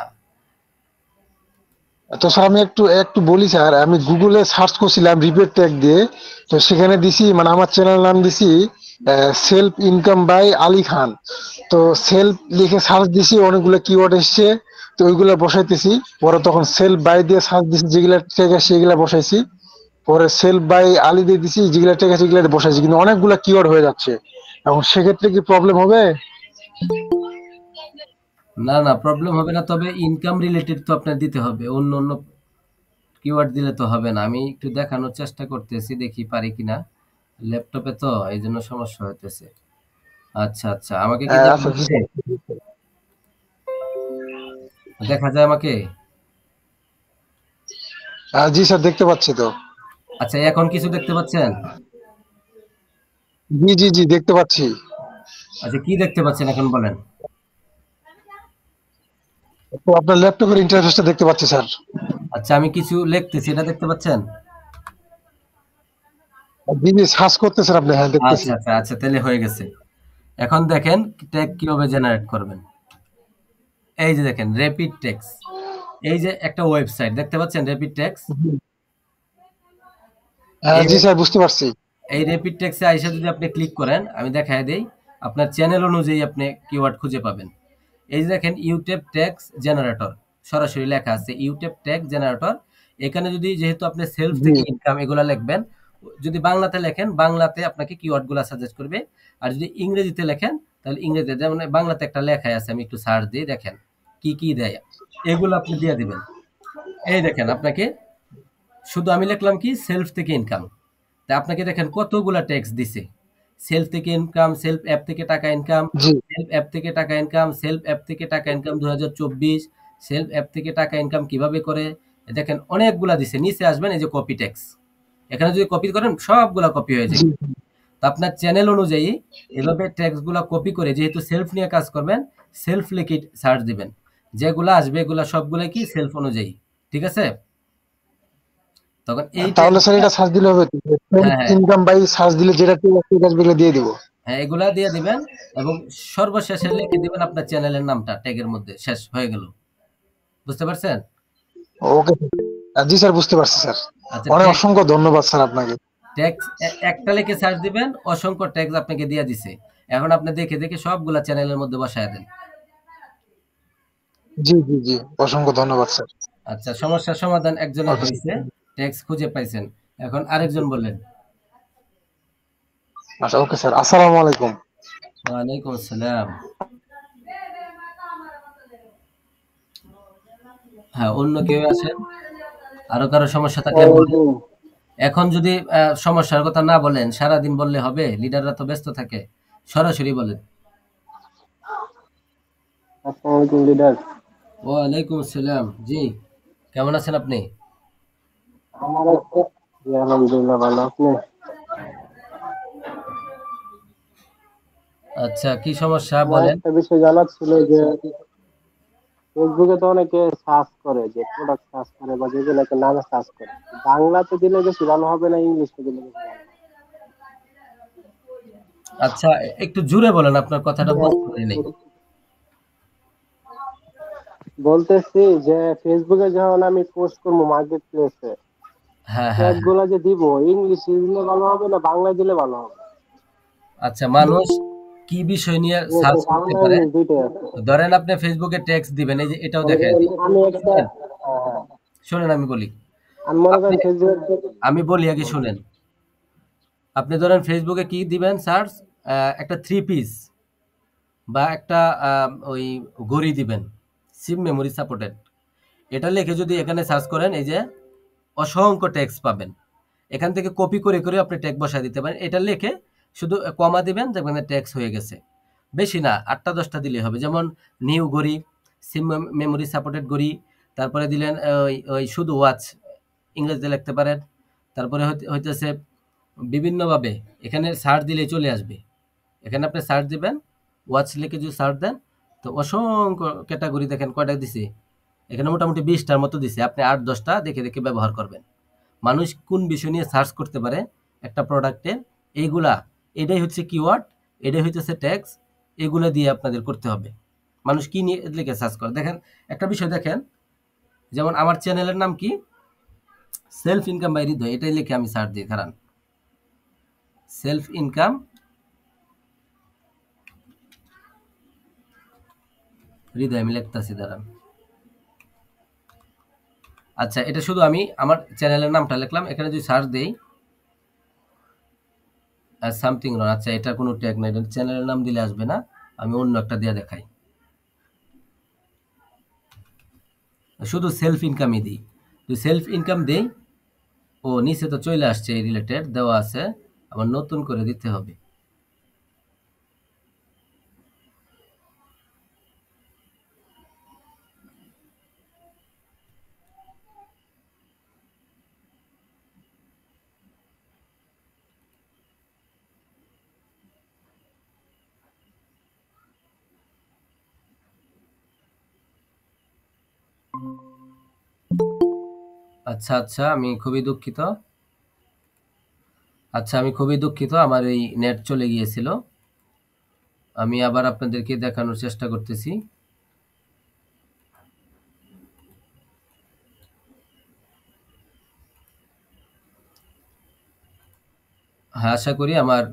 তো স্যার আমি একটু একটু বলি স্যার, আমি গুগলে সার্চ করছিলাম রিপেট ট্যাগ দিয়ে। তো সেখানে দিছি, মানে আমার চ্যানেল নাম দিছি self income by Ali Khan. তো সেলফ লিখে সার্চ দিছি, অনেকগুলো কিওয়ার্ড এসছে। তো ওইগুলো বসাইতেছি। পরে তখন সেলফ বাই দিয়ে সার্চ দিছি, যেগুলা ট্যাগ আছে সেগুলা বসাইছি। পরে সেলফ বাই আলী দিয়ে দিছি, যেগুলা ট্যাগ আছে সেগুলা বসাইছি, কিন্তু অনেকগুলা কিওয়ার্ড হয়ে যাচ্ছে। এখন সেক্ষেত্রে কি প্রবলেম হবে?
না না, প্রবলেম হবে না, তবে ইনকাম রিলেটেড তো আপনার দিতে হবে, অন্য অন্য কিওয়ার্ড দিলে তো হবে না। আমি একটু দেখানোর চেষ্টা করতেছি, দেখি পারি কিনা, ল্যাপটপে তো এই জন্য সমস্যা হইতেছে। আচ্ছা আচ্ছা, আমাকে কি দেখা
আচ্ছা জি
যাচ্ছে?
স্যার।
দেখা যায় আমাকে?
জি স্যার, দেখতে পাচ্ছি তো।
আচ্ছা, এখন কিছু দেখতে পাচ্ছেন?
জি জি জি, দেখতে পাচ্ছি।
আচ্ছা, কি দেখতে পাচ্ছেন এখন বলেন।
তো আপনার ল্যাপটপের ইন্টারফেসটা দেখতে পাচ্ছি স্যার।
আচ্ছা, আমি কিছু লিখতেছি, এটা দেখতে পাচ্ছেন?
জি জি, সার্চ করতেছেন আপনি? হ্যাঁ, দেখতেছি।
আচ্ছা আচ্ছা আচ্ছা, তাহলে হয়ে গেছে। এখন দেখেন ট্যাগ কিভাবে জেনারেট করবেন। এই যে দেখেন র্যাপিড ট্যাক্স, এই যে একটা ওয়েবসাইট দেখতে পাচ্ছেন র্যাপিড ট্যাক্স।
হ্যাঁ
এই
জি স্যার, বুঝতে পারছি।
এই র্যাপিড ট্যাক্সে আইসা যদি আপনি ক্লিক করেন, আমি দেখায় দেই, আপনার চ্যানেল অনুযায়ী আপনি কিওয়ার্ড খুঁজে পাবেন। এই যে দেখেন ইউটিউব ট্যাক্স জেনারেটর, সরাসরি লেখা আছে ইউটিউব ট্যাক্স জেনারেটর। এখানে যদি যেহেতু আপনি সেলফ
জি
থেকে ইনকাম এগুলা লিখবেন, যদি বাংলাতে লেখেন বাংলাতে আপনাকে কিওয়ার্ড গুলা সাজেস্ট করবে। আর যদি ইংরেজিতে লেখেন তাহলে ইংরেজিতে, যেমন বাংলাতে একটা লেখাই আছে, আমি একটু সার্চ দিয়ে দেখেন কি কি দেয়, এগুলো আপনি দিয়ে দিবেন। এই দেখেন আপনাকে শুধু আমি লিখলাম কি সেলফ থেকে ইনকাম, তা আপনাকে দেখেন কতগুলা ট্যাক্স দিছে। সেলফ থেকে ইনকাম, সেলফ অ্যাপ থেকে টাকা ইনকাম,
জি
সেলফ অ্যাপ থেকে টাকা ইনকাম, সেলফ অ্যাপ থেকে টাকা ইনকাম ২০২৪, সেলফ অ্যাপ থেকে টাকা ইনকাম কিভাবে করে। এ দেখেন অনেকগুলা দিছে। নিচে আসবেন, এই যে কপি ট্যাক্স, এখানে যদি কপি করেন সবগুলা কপি হয়ে
জি।
যাবে। তো আপনার চ্যানেল অনুযায়ী এভাবে ট্যাক্স গুলা কপি করে, যেহেতু সেলফ নিয়ে কাজ করবেন, সেলফ লিখে সার্চ দিবেন, যেগুলা আসবে এগুলা সবগুলাই কি সেলফ অনুযায়ী। ঠিক আছে? তখন এই
তাহলে
ট্যাক্স,
স্যার এটা সার্চ দিলে হবে তো?
হ্যাঁ হ্যাঁ
ইনকাম বাই সার্চ দিলে যেটা ঠিক আসবে এগুলো দিয়ে দিব।
হ্যাঁ, এগুলা দিয়ে দিবেন এবং সর্বশেষে লিখে দিবেন আপনার চ্যানেলের নামটা ট্যাগের মধ্যে, শেষ হয়ে গেল। বুঝতে পারছেন?
ওকে। জি স্যার, বুঝতে পারছি স্যার।
আচ্ছা,
অনেক
ট্যাগ
অসংখ্য ধন্যবাদ স্যার আপনাকে।
ট্যাক্স একটা লিখে সার্চ দিবেন, অসংখ্য ট্যাক্স আপনাকে দিয়ে দিছে। এখন আপনি দেখে দেখে সবগুলা চ্যানেলের মধ্যে বসায় দেন।
জি জি জি, অসংখ্য ধন্যবাদ স্যার।
আচ্ছা, সমস্যার সমাধান একজনের
ওকে
হয়েছে, ট্যাক্স খুঁজে পাইছেন। এখন আরেকজন বললেন।
আচ্ছা, ওকে স্যার, আসসালামু আলাইকুম।
ওয়ালাইকুম আসসালাম। হ্যাঁ, অন্য কেউ আছেন? আরো কারো সমস্যা থাকলে বলেন।
ওয়ালাইকুম
এখন যদি সমস্যার কথা না বলেন, সারাদিন বললে হবে? লিডাররা তো ব্যস্ত থাকে। সরাসরি বলেন।
আসসালামু আলাইকুম লিডার।
ওয়ালাইকুম আসসালাম। জি, কেমন আছেন আপনি?
আমার একটা জি আলহামদুলিল্লাহ ভালো। আপনি?
আচ্ছা, কি সমস্যা
আমার
বলেন।
একটা বিষয় জানার ছিল যে ফেসবুকে তো অনেকে সার্চ করে, যে প্রোডাক্ট সার্চ করে বা যেগুলো একটা নামে সার্চ করে, বাংলাতে দিলে বেশি ভালো হবে না ইংলিশে দিলে বেশি ভালো হবে?
আচ্ছা, একটু জুড়ে বলেন, আপনার কথাটা বুঝতে পারি নাই।
বলতেছি যে ফেসবুকে যখন আমি পোস্ট করবো মার্কেট প্লেসে,
হ্যাঁ হ্যাঁ
ট্যাগ
হ্যাঁ।
গুলা যে দিব, ইংলিশে দিলে ভালো হবে না বাংলায় দিলে ভালো হবে?
আচ্ছা, মানুষ কি বিষয় নিয়ে
ঠিক আছে,
সার্চ করতে
বাংলা
পারে,
ইংলিশ দুইটাই আছে।
ধরেন আপনি ফেসবুকে ট্যাক্স দিবেন, এই যে এটাও
মানে
দেখায় দিই।
আমি একটা
শুনেন,
হ্যাঁ,
শুনেন আমি বলি।
আমি মনে
আপনি,
করেন ফেসবুকে
আমি বলি আগে শুনেন। আপনি ধরেন ফেসবুকে কি দিবেন সার্চ, একটা থ্রি পিস বা একটা ওই ঘড়ি দিবেন, সিম মেমোরি সাপোর্টেড। এটা লিখে যদি এখানে সার্চ করেন, এই যে অসংখ্য ট্যাক্স পাবেন। এখান থেকে কপি করে করে আপনি ট্যাগ বসায় দিতে পারেন। এটা লিখে শুধু কমা দিবেন, দেখবেন ট্যাক্স হয়ে গেছে। বেশি না, ৮টা ১০টা দিলেই হবে। যেমন নিউ ঘড়ি, সিম মেমোরি সাপোর্টেড ঘড়ি, তারপরে দিলেন ওই ওই শুধু ওয়াচ, ইংরেজিতে লিখতে পারেন। তারপরে হইতেছে বিভিন্নভাবে এখানে সার্চ দিলে চলে আসবে। এখানে আপনি সার্চ দিবেন, ওয়াচ লিখে যদি সার্চ দেন, তো অসংখ্য ক্যাটাগরি দেখেন কয়টা দিছে। এখানে মোটামুটি ২০টার মতো দিছে। আপনি ৮-১০টা দেখে দেখে ব্যবহার করবেন। মানুষ কোন বিষয় নিয়ে সার্চ করতে পারে একটা প্রোডাক্টের, এইগুলা, এটাই হচ্ছে কিওয়ার্ড, এটাই হইতেছে ট্যাক্স। এগুলা দিয়ে আপনাদের করতে হবে। মানুষ কি নিয়ে লিখে সার্চ করে দেখেন। একটা বিষয় দেখেন, যেমন আমার চ্যানেলের নাম কি, সেলফ ইনকাম বাই হৃদয়, এটাই লিখে আমি সার্চ দিই, দাঁড়ান। সেলফ ইনকাম হৃদয় আমি লিখতেছি, দাঁড়ান। আচ্ছা, এটা শুধু আমি আমার চ্যানেলের নামটা লিখলাম। এখানে যদি সার্চ দেই, সামথিং রং, আচ্ছা এটা কোনো ট্যাগ নাই, এটা চ্যানেলের নাম দিলে আসবে না। আমি অন্য একটা দিয়ে দেখাই, শুধু সেলফ ইনকামই দিই। যদি সেলফ ইনকাম দেই, ও নিচে তো চলে আসছে, এই রিলেটেড দেওয়া আছে, আবার নতুন করে দিতে হবে। আচ্ছা আচ্ছা, আমি খুবই দুঃখিত। আমার এই নেট চলে গিয়েছিল। আমি আবার আপনাদেরকে দেখানোর চেষ্টা করতেছি। হ্যাঁ, আশা করি আমার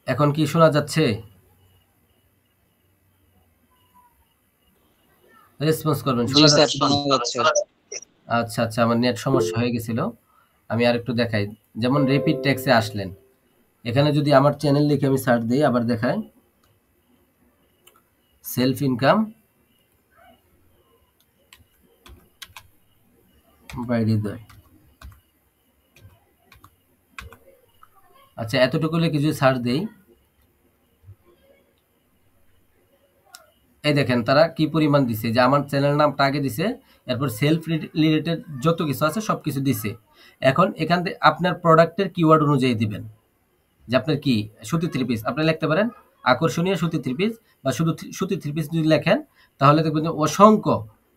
এখন কি শোনা যাচ্ছে? রেসপন্স করবেন,
জি
শোনা
স্যার,
যাচ্ছে?
শোনা যাচ্ছে।
আচ্ছা আচ্ছা, আমার নেট সমস্যা হয়ে গেছিল। আমি আরেকটু দেখাই। যেমন রেপিড ট্যাক্সে আসলেন, এখানে যদি আমার চ্যানেল লিখে আমি সার্চ দিই, আবার দেখাই সেলফ ইনকাম বাই হৃদয়। আচ্ছা, এতটুকু লিখে যদি সার্চ দেই, এই দেখেন তারা কি পরিমাণ দিছে, যে আমার চ্যানেল নামটা আগে দিছে, এরপর সেলফ রিলেটেড যত কিছু আছে সব কিছু দিছে। এখন এখান থেকে আপনার প্রোডাক্টের কিওয়ার্ড অনুযায়ী দিবেন, যে আপনার কি সুতি থ্রি পিস আপনি লিখতে পারেন, আকর্ষণীয় সুতি থ্রি পিস, বা শুধু সুতি থ্রি পিস যদি লেখেন, তাহলে দেখবেন যে অসংখ্য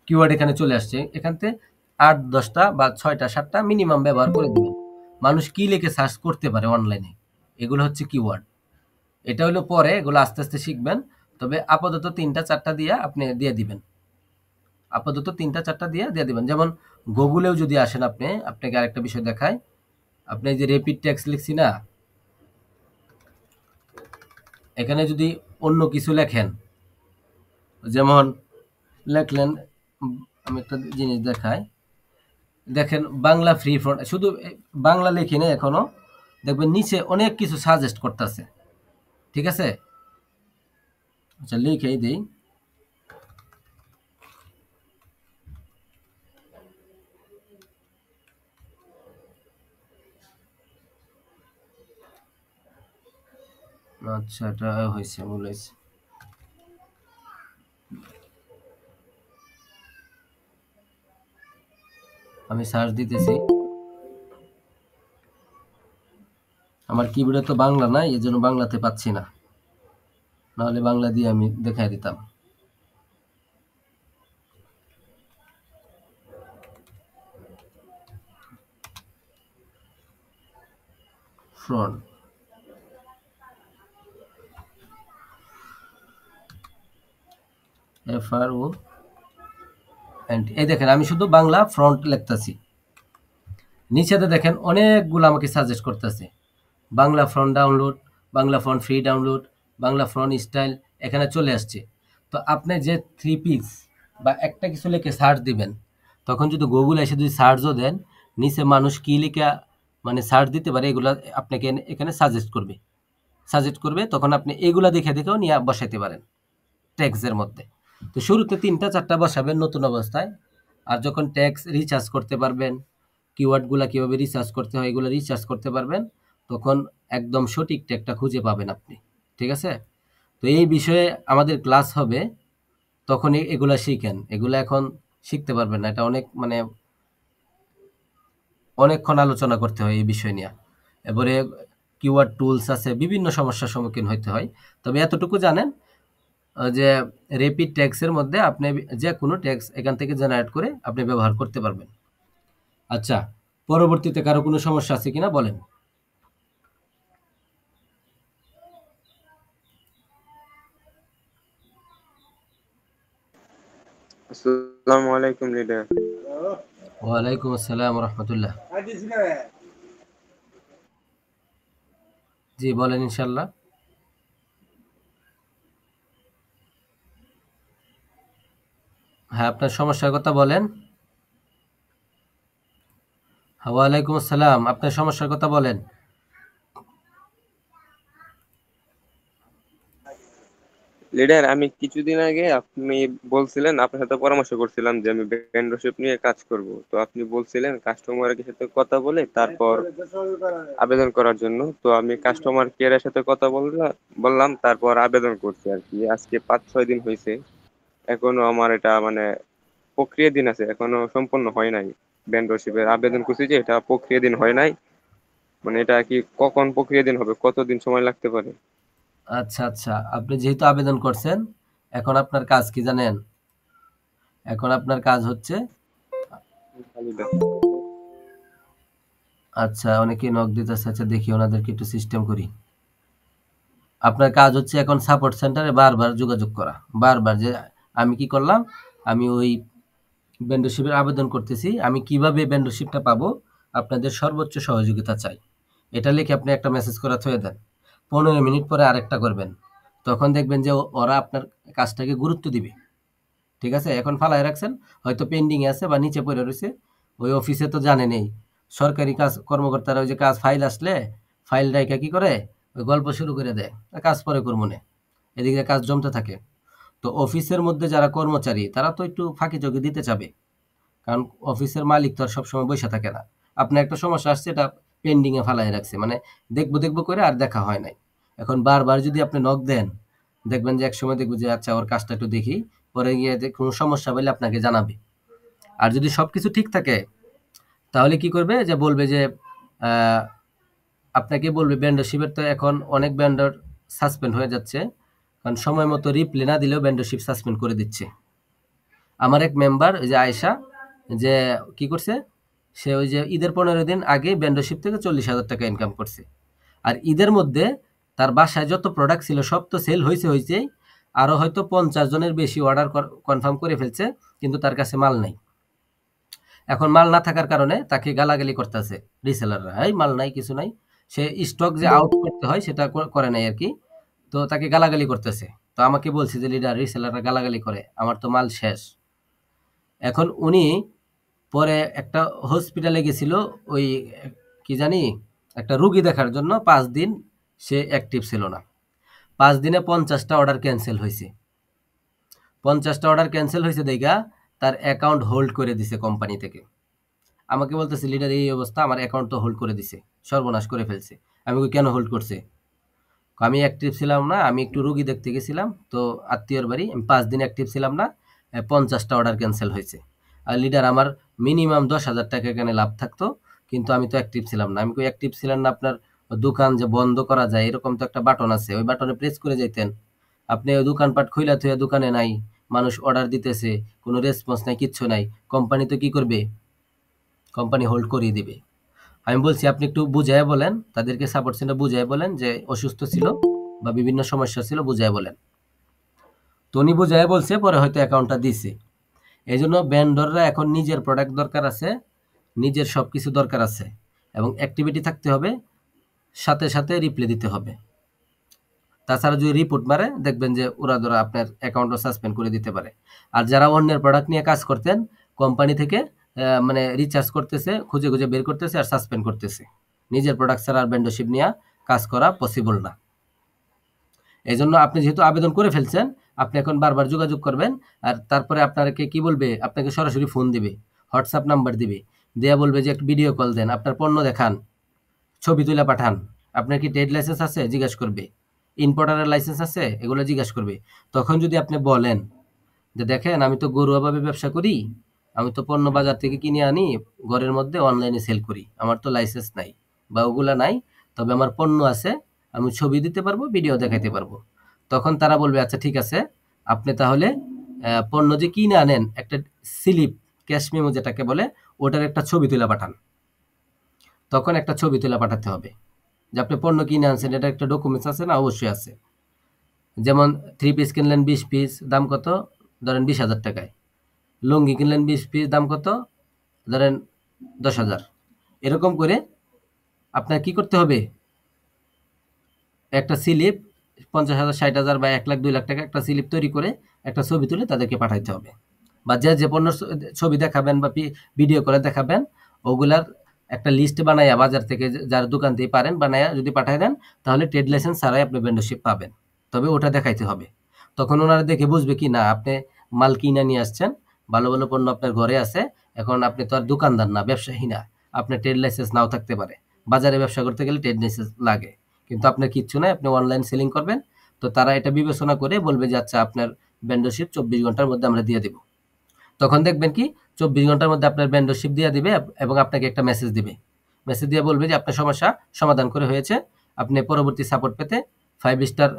কিওয়ার্ড এখানে চলে আসছে। এখান থেকে 8-10টা বা 6টা-7টা মিনিমাম ব্যবহার করে দিবেন। মানুষ কি লিখে সার্চ করতে পারে অনলাইনে, এগুলো হচ্ছে কিওয়ার্ড। এটা হলো পরে, এগুলো আস্তে আস্তে শিখবেন। তবে আপাতত 3টা-4টা দিয়ে আপনি দিয়ে দিবেন। আপাতত 3টা-4টা দিয়ে দিবেন। যেমন গুগলেও যদি আসেন, আপনাকে আরেকটা বিষয় দেখায়। আপনি এই যে রেপিড ট্যাক্স লিখছি না, এখানে যদি অন্য কিছু লেখেন, যেমন লেখলেন, আমি একটা জিনিস দেখাই, দেখেন বাংলা ফ্রি ফ্রন্ট, শুধু বাংলা লিখি না এখনো, দেখবেন নিচে অনেক কিছু সাজেস্ট করতেছে। ঠিক আছে, আচ্ছা লিখেই দিই। আচ্ছা, এটা হয়েছে, ভুল হয়েছে। আমি সার্চ দিতেছি। আমার কিবোর্ডে তো বাংলা নাই, এই জন্য বাংলাতে পাচ্ছি না, নাহলে বাংলা দিয়ে আমি দেখাই দিতাম। ফ্রন্ট, FRO, এন্ড এই দেখেন আমি শুধু বাংলা ফ্রন্ট লিখতেছি। নিচেতে দেখেন অনেকগুলো আমাকে সাজেস্ট করতেছে, Bangla front download, Bangla front free download, Bangla front style, এখানে চলে আসছে। তো আপনি যে থ্রি পিস বা একটা কিছু লিখে সার্চ দিবেন, তখন যদি গুগল এসে যদি সার্চও দেন, নিচে মানুষ কি লিখে মানে সার্চ দিতে পারে, এগুলো আপনাকে এখানে সাজেস্ট করবে। তখন আপনি এগুলা দেখে দেখেও নিয়ে বসাইতে পারেন ট্যাক্সের মধ্যে। তো শুরুতে 3টা-4টা বসাবেন নতুন অবস্থায়। আর যখন ট্যাক্স রিচার্জ করতে পারবেন, কিওয়ার্ডগুলা কিভাবে রিসার্চ করতে হয় এগুলো রিসার্চ করতে পারবেন, তখন একদম সঠিক ট্যাগটা খুঁজে পাবেন আপনি। ঠিক আছে, তো এই বিষয়ে আমাদের ক্লাস হবে, তখন এগুলা শিখেন। এগুলো এখন শিখতে পারবেন না, এটা অনেক মানে অনেকক্ষণ আলোচনা করতে হয় এই বিষয় নিয়ে। এবারে কিওয়ার্ড টুলস আছে, বিভিন্ন সমস্যার সম্মুখীন হইতে হয়। তবে এতটুকু জানেন যে রেপিড ট্যাক্সের মধ্যে আপনি যে কোনো ট্যাক্স এখান থেকে জেনারেট করে আপনি ব্যবহার করতে পারবেন। আচ্ছা, পরবর্তীতে কারো কোনো সমস্যা আছে কিনা বলেন।
আসসালামু আলাইকুম লিডার।
ওয়ালাইকুম আসসালাম রহমতুল্লাহ। জি বলেন, ইনশাল্লাহ। হ্যাঁ, আপনার সমস্যার কথা বলেন। হ্যাঁ, ওয়ালাইকুম আসসালাম, আপনার সমস্যার কথা বলেন।
লিডার, আমি কিছুদিন আগে আপনি বলছিলেন, আপনার সাথে পরামর্শ করছিলাম যে আমি মেন্টরশিপ নিয়ে কাজ করব। তো আপনি বলছিলেন কাস্টমারের সাথে কথা বলে তারপর আবেদন করার জন্য। তো আমি কাস্টমার কেয়ারের সাথে কথা বললাম, তারপর আবেদন করছি আর কি। আজকে 5-6 দিন হয়েছে, এখনো আমার এটা মানে প্রক্রিয়া দিন আছে, এখনো সম্পূর্ণ হয় নাই। মেন্টরশিপের আবেদন করছি যে এটা প্রক্রিয়া দিন হয় নাই, মানে এটা কি কখন প্রক্রিয়া দিন হবে, কতদিন সময় লাগতে পারে?
আচ্ছা আচ্ছা, আপনি যেহেতু আবেদন করছেন, এখন আপনার কাজ কি জানেন? এখন আপনার কাজ হচ্ছে,
লিডার।
আচ্ছা অনেকেই নক দিতেছে, আচ্ছা দেখি ওনাদেরকে একটু সিস্টেম করি। আপনার কাজ হচ্ছে এখন সাপোর্ট সেন্টারে বারবার যোগাযোগ করা, বারবার যে আমি কি করলাম, আমি ওই মেন্টরশিপের আবেদন করতেছি, আমি কিভাবে মেন্টরশিপটা পাবো, আপনাদের সর্বোচ্চ সহযোগিতা চাই। এটা লিখে আপনি একটা মেসেজ করে থয়ে দেন। 15 মিনিট পরে আরেকটা করবেন, তখন দেখবেন যে ওরা আপনার কাজটাকে গুরুত্ব দিবে। ঠিক আছে, এখন ফালায় রাখছেন, হয়তো পেন্ডিং আছে বা নিচে পড়ে রয়েছে, ওই অফিসে তো জানে নেই, সরকারি কাজ কর্মকর্তারা ওই যে কাজ ফাইল আসলে ফাইল রাইখা কি করে, ওই গল্প শুরু করে দেয়, কাজ পরে করবো না, এদিকে কাজ জমতে থাকে। তো অফিসের মধ্যে যারা কর্মচারী তারা তো একটু ফাঁকি চোখে দিতে চাবে, কারণ অফিসের মালিক তো আর সবসময় বসে থাকে না। আপনার একটা সমস্যা আসছে, এটা পেন্ডিংয়ে ফালাই রাখছে, মানে দেখবো দেখবো করে আর দেখা হয় নাই। এখন বারবার যদি আপনি নক দেন, দেখবেন যে একসময় দেখবো যে আচ্ছা ওর কাজটা একটু দেখি, পরে গিয়ে কোনো সমস্যা হলে আপনাকে জানাবে। আর যদি সব কিছু ঠিক থাকে তাহলে কি করবে, যে বলবে যে আহ, আপনাকে বলবে ভেন্ডরশিপের তো এখন অনেক ভেন্ডর সাসপেন্ড হয়ে যাচ্ছে, কারণ সময় মতো রিপ্লে না দিলেও ভেন্ডরশিপ সাসপেন্ড করে দিচ্ছে। আমার এক মেম্বার ওই যে আয়েশা, যে কি করছে, সে ওই যে ঈদের 15 দিন আগে ভেন্ডরশিপ থেকে 40,000 টাকা ইনকাম করছে। আর ঈদের মধ্যে তার বাসায় যত প্রোডাক্ট ছিল সব তো সেল হয়েছে, আরও হয়তো 50 জনের বেশি অর্ডার কনফার্ম করে ফেলছে, কিন্তু তার কাছে মাল নাই। এখন মাল না থাকার কারণে তাকে গালাগালি করতেছে রিসেলাররা, এই মাল নাই, কিছু নাই, সে স্টক যে আউট করতে হয় সেটা করে নাই আর কি, তো তাকে গালাগালি করতেছে। তো আমাকে বলছে যে লিডার, রিসেলাররা গালাগালি করে, আমার তো মাল শেষ। এখন উনি পরে একটা হসপিটালে গেছিল, ওই কি জানি একটা রুগী দেখার জন্য, 5 দিন সে অ্যাক্টিভ ছিল না। 5 দিনে 50টা অর্ডার ক্যান্সেল হয়েছে। 50টা অর্ডার ক্যান্সেল হয়েছে দেখা তার অ্যাকাউন্ট হোল্ড করে দিছে কোম্পানি থেকে। আমাকে বলতেছে লিডার এই অবস্থা, আমার অ্যাকাউন্ট তো হোল্ড করে দিছে, সর্বনাশ করে ফেলছে। আমি কেন হোল্ড করছে, আমি অ্যাক্টিভ ছিলাম না, আমি একটু রুগী দেখতে গেছিলাম তো আত্মীয়র বাড়ি, আমি 5 দিন অ্যাক্টিভ ছিলাম না, 50টা অর্ডার ক্যান্সেল হয়েছে। আর লিডার আমার মিনিমাম 10,000 টাকা এখানে লাভ থাকতো, কিন্তু আমি তো অ্যাক্টিভ ছিলাম না। আমি কই অ্যাক্টিভ ছিলাম না, আপনার দোকান যে বন্ধ করা যায় এরকম তো একটা বাটন আছে, ওই বাটনে প্রেস করে যাইতেন। আপনি ওই দোকানপাট খুইলা থুইয়া দোকানে নাই, মানুষ অর্ডার দিতেছে, কোনো রেসপন্স নাই, কিচ্ছু নাই, কোম্পানি তো কি করবে, কোম্পানি হোল্ড করিয়ে দিবে। আমি বলছি আপনি একটু বুঝায় বলেন, তাদেরকে সাপোর্ট সেন্টার বুঝায় বলেন যে অসুস্থ ছিল বা বিভিন্ন সমস্যা ছিল, বুঝায় বলেন। তো উনি বুঝায় বলছে, পরে হয়তো অ্যাকাউন্টটা দিছে। এই জন্য ভেন্ডররা এখন নিজের প্রোডাক্ট দরকার আছে, নিজের সব কিছু দরকার আছে, এবং অ্যাক্টিভিটি থাকতে হবে, সাথে সাথে রিপ্লে দিতে হবে। তাছাড়া যদি রিপোর্ট মারে দেখবেন যে ওরা ধরা আপনার অ্যাকাউন্টও সাসপেন্ড করে দিতে পারে। আর যারা অন্যের প্রোডাক্ট নিয়ে কাজ করতেন, কোম্পানি থেকে মানে রিচার্জ করতেছে, খুঁজে খুঁজে বের করতেছে আর সাসপেন্ড করতেছে। নিজের প্রোডাক্ট ছাড়া আর ভেন্ডরশিপ নিয়ে কাজ করা পসিবল না। এই জন্য আপনি যেহেতু আবেদন করে ফেলছেন, আপনি এখন বারবার যোগাযোগ করবেন। আর তারপরে আপনাকে কি বলবে, আপনাকে সরাসরি ফোন দিবে, হোয়াটসঅ্যাপ নাম্বার দিবে, দেয়া বলবে যে একটা ভিডিও কল দেন, আপনার পণ্য দেখান, ছবি তুলে পাঠান, আপনার কি ট্রেড লাইসেন্স আছে জিজ্ঞেস করবে, ইম্পোর্টারের লাইসেন্স আছে এগুলো জিজ্ঞেস করবে। তখন যদি আপনি বলেন যে দেখেন আমি তো ঘরোয়াভাবে ব্যবসা করি, আমি তো পণ্য বাজার থেকে কিনে আনি, ঘরের মধ্যে অনলাইনে সেল করি, আমার তো লাইসেন্স নাই বা ওগুলা নাই, তবে আমার পণ্য আছে, আমি ছবি দিতে পারবো, ভিডিও দেখাইতে পারবো। তখন তারা বলবে আচ্ছা ঠিক আছে, আপনি তাহলে পণ্য যে কিনে আনেন একটা স্লিপ, ক্যাশ মেমো যেটাকে বলে, ওটার একটা ছবি তুলে পাঠান। তখন একটা ছবি তুলে পাঠাতে হবে যে আপনি পণ্য কিনে আনছেন, এটা একটা ডকুমেন্টস আছে না, অবশ্যই আছে। যেমন 3 পিস কিনলেন 20 পিস, দাম কত, ধরেন 20,000 টাকায়। লুঙ্গি কিনলেন 20 পিস, দাম কত, ধরেন 10,000। এরকম করে আপনার কি করতে হবে, একটা স্লিপ 50,000, 60,000 বা 1 লাখ 2 লাখ টাকা একটা স্লিপ তৈরি করে একটা ছবি তুলে তাদেরকে পাঠাইতে হবে। বা যে যে পণ্য ছবি দেখাবেন বা ভিডিও করে দেখাবেন, ওগুলার একটা লিস্ট বানাইয়া বাজার থেকে যার দোকান থেকে পারেন বানাইয়া যদি পাঠাই দেন, তাহলে ট্রেড লাইসেন্স ছাড়াই আপনি ভেন্ডরশিপ পাবেন। তবে ওটা দেখাইতে হবে। তখন ওনারা দেখে বুঝবে কি না আপনি মাল কিনে নিয়ে আসছেন, ভালো ভালো পণ্য আপনার ঘরে আছে। এখন আপনি তো আর দোকানদার না, ব্যবসায়ী না, আপনার ট্রেড লাইসেন্স নাও থাকতে পারে। বাজারে ব্যবসা করতে গেলে ট্রেড লাইসেন্স লাগে, কিন্তু আপনার কিচ্ছু নাই, আপনি অনলাইন সেলিং করবেন। তো তারা এটা বিবেচনা করে বলবে যে আচ্ছা আপনার ভেন্ডরশিপ 24 ঘন্টার মধ্যে আমরা দিয়ে দেব। তখন দেখবেন কি 24 ঘন্টার মধ্যে আপনার ভেন্ডরশিপ দিয়ে দিবে এবং আপনাকে একটা মেসেজ দিবে। মেসেজ দিয়ে বলবে যে আপনার সমস্যা সমাধান করে হয়েছে, আপনি পরবর্তী সাপোর্ট পেতে 5 স্টার,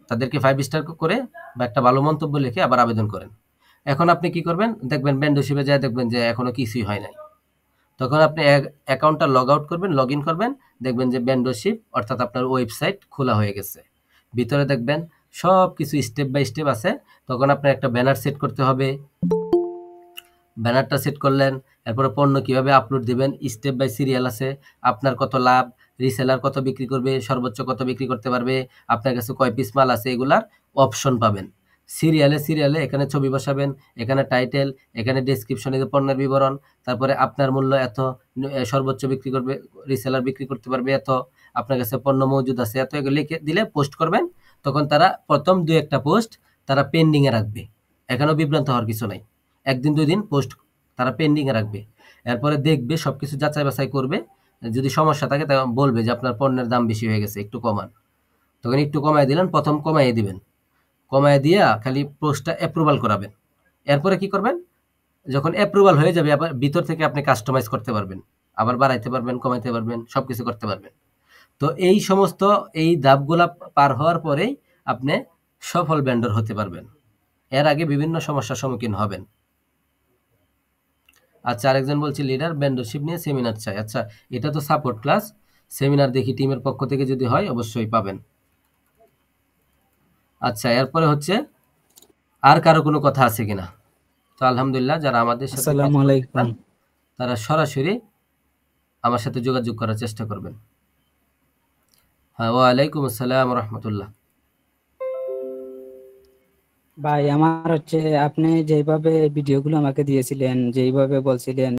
তাদেরকে 5 স্টার করে বা একটা ভালো মন্তব্য লিখে আবার আবেদন করেন। এখন আপনি কি করবেন, দেখবেন মেম্বারশিপে যায় দেখবেন যে এখনো কিছুই হয় নাই। তখন আপনি অ্যাকাউন্টটা লগ আউট করবেন, লগ ইন করবেন, দেখবেন যে মেম্বারশিপ অর্থাৎ আপনার ওয়েবসাইট খোলা হয়ে গেছে। ভিতরে দেখবেন সব কিছু স্টেপ বাই স্টেপ আছে। তখন আপনার একটা ব্যানার সেট করতে হবে। ব্যানারটা সেট করলেন, এরপরে পণ্য কিভাবে আপলোড দিবেন, স্টেপ বাই সিরিয়াল আছে। আপনার কত লাভ, রিসেলার কত বিক্রি করবে, সর্বোচ্চ কত বিক্রি করতে পারবে, আপনার কাছে কয় পিস মাল আছে, এগুলার অপশন পাবেন। সিরিয়ালে এখানে ছবি বসাবেন, এখানে টাইটেল, এখানে ডেসক্রিপশনে পণ্যের বিবরণ, তারপরে আপনার মূল্য এত, সর্বোচ্চ বিক্রি করবে, রিসেলার বিক্রি করতে পারবে এত, আপনার কাছে পণ্য মজুদ আছে এত, এগুলো লিখে দিলে পোস্ট করবেন। তখন তারা প্রথম 2-1টা পোস্ট তারা পেন্ডিংয়ে রাখবে। এখানেও বিভ্রান্ত হওয়ার কিছু নাই। 1 দিন 2 দিন পোস্ট তারা পেন্ডিংয়ে রাখবে। এরপরে দেখবে সবকিছু যাচাই বাছাই করবে। যদি সমস্যা থাকে তখন বলবে যে আপনার পণ্যের দাম বেশি হয়ে গেছে, একটু কমান। তখন একটু কমায় দিলেন, প্রথম কমাইয়ে দিবেন। কমায় দিয়া খালি পোস্টটা অ্যাপ্রুভাল করাবেন। এরপরে কি করবেন, যখন অ্যাপ্রুভাল হয়ে যাবে আবার ভিতর থেকে আপনি কাস্টমাইজ করতে পারবেন, আবার বাড়াইতে পারবেন, কমাইতে পারবেন, সবকিছু করতে পারবেন। তো এই সমস্ত ধাপগুলা পার হওয়ার পরেই আপনি সফল ভেন্ডর হতে পারবেন। এর আগে বিভিন্ন সমস্যার সম্মুখীন হবেন। আচ্ছা, আরেকজন বলছে লিডার ভেন্ডরশিপ নিয়ে সেমিনার চাই। আচ্ছা, এটা তো সাপোর্ট ক্লাস, সেমিনার দেখি টিমের পক্ষ থেকে যদি হয় অবশ্যই পাবেন। আচ্ছা, এরপরে হচ্ছে আর কারো কোনো কথা আছে কিনা? তো আলহামদুলিল্লাহ, যারা আমাদের সাথে কাজ
আসসালামু
করতে
আলাইকুম।
চান, তারা সরাসরি আমার সাথে যোগাযোগ করার চেষ্টা করবেন। হ্যাঁ, ওয়ালাইকুম আসসালাম রহমতুল্লাহ।
ভাই আমার হচ্ছে আপনি যেভাবে ভিডিওগুলো আমাকে দিয়েছিলেন, যেইভাবে বলছিলেন